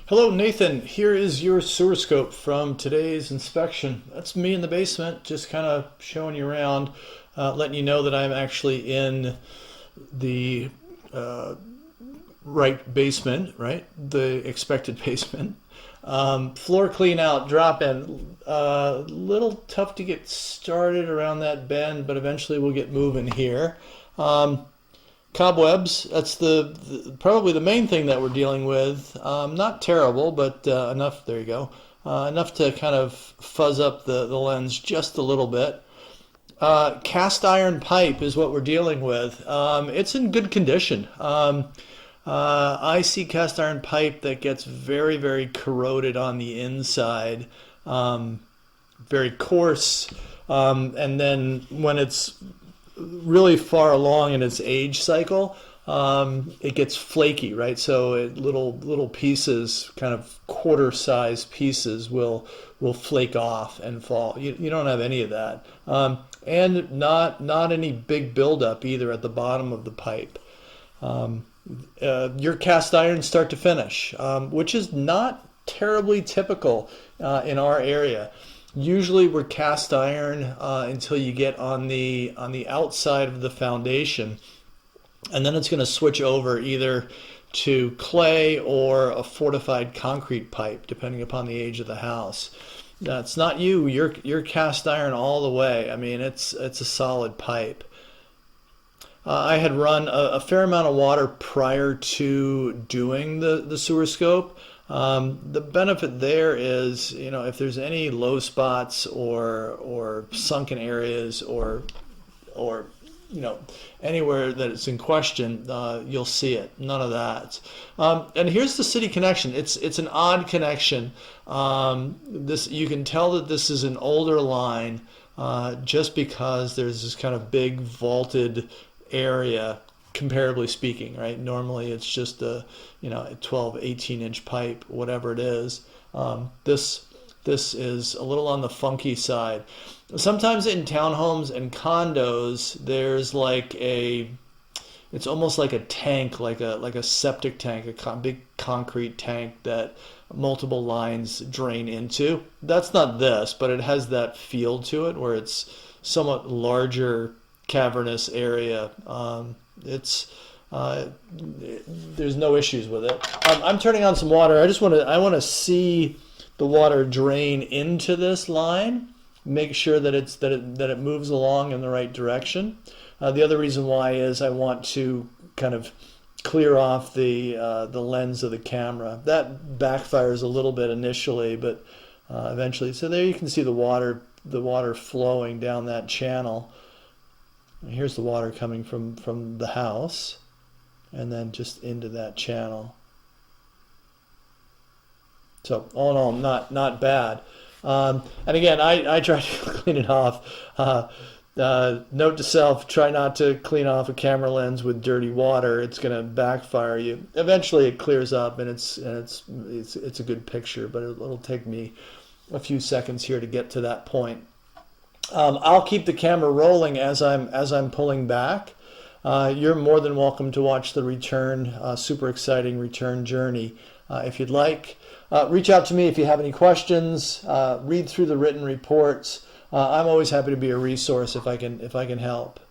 Hello, Nathan. Here is your sewer scope from today's inspection. That's me in the basement, just kind of showing you around, letting you know that I'm actually in the right basement, right? The expected basement. Floor clean out, drop in. Little tough to get started around that bend, but eventually we'll get moving here. Cobwebs, that's probably the main thing that we're dealing with. Not terrible, but enough, there you go. Enough to kind of fuzz up the lens just a little bit. Cast iron pipe is what we're dealing with. It's in good condition. I see cast iron pipe that gets very, very corroded on the inside, very coarse, and then when it's really far along in its age cycle, it gets flaky, right? So little pieces, kind of quarter-sized pieces, will flake off and fall. You don't have any of that, and not any big buildup either at the bottom of the pipe. Your cast iron start to finish, which is not terribly typical in our area. Usually we're cast iron until you get on the outside of the foundation, and then it's going to switch over either to clay or a fortified concrete pipe, depending upon the age of the house. That's not you. You're cast iron all the way. I mean, it's a solid pipe. I had run a fair amount of water prior to doing the sewer scope. The benefit there is, if there's any low spots or sunken areas or anywhere that it's in question, you'll see it. None of that. And here's the city connection. It's an odd connection. This, you can tell that this is an older line, just because there's this kind of big vaulted area, comparably speaking, right? Normally it's just a 12, 18-inch pipe, whatever it is. This is a little on the funky side. Sometimes in townhomes and condos, there's it's almost like a tank, like a septic tank, a big concrete tank that multiple lines drain into. That's not this, but it has that feel to it, where it's somewhat larger, cavernous area. There's no issues with it. I'm turning on some water. I want to see the water drain into this line, make sure that it moves along in the right direction. The other reason why is I want to kind of clear off the lens of the camera. That backfires a little bit initially, but eventually. So there you can see the water flowing down that channel. Here's the water coming from the house, and then just into that channel. So all in all, not bad. And again, I try to clean it off. Note to self: try not to clean off a camera lens with dirty water. It's going to backfire you. Eventually, it clears up, and it's a good picture. But it'll take me a few seconds here to get to that point. I'll keep the camera rolling as I'm pulling back. You're more than welcome to watch the return, super exciting return journey. If you'd like, reach out to me if you have any questions. Read through the written reports. I'm always happy to be a resource if I can help.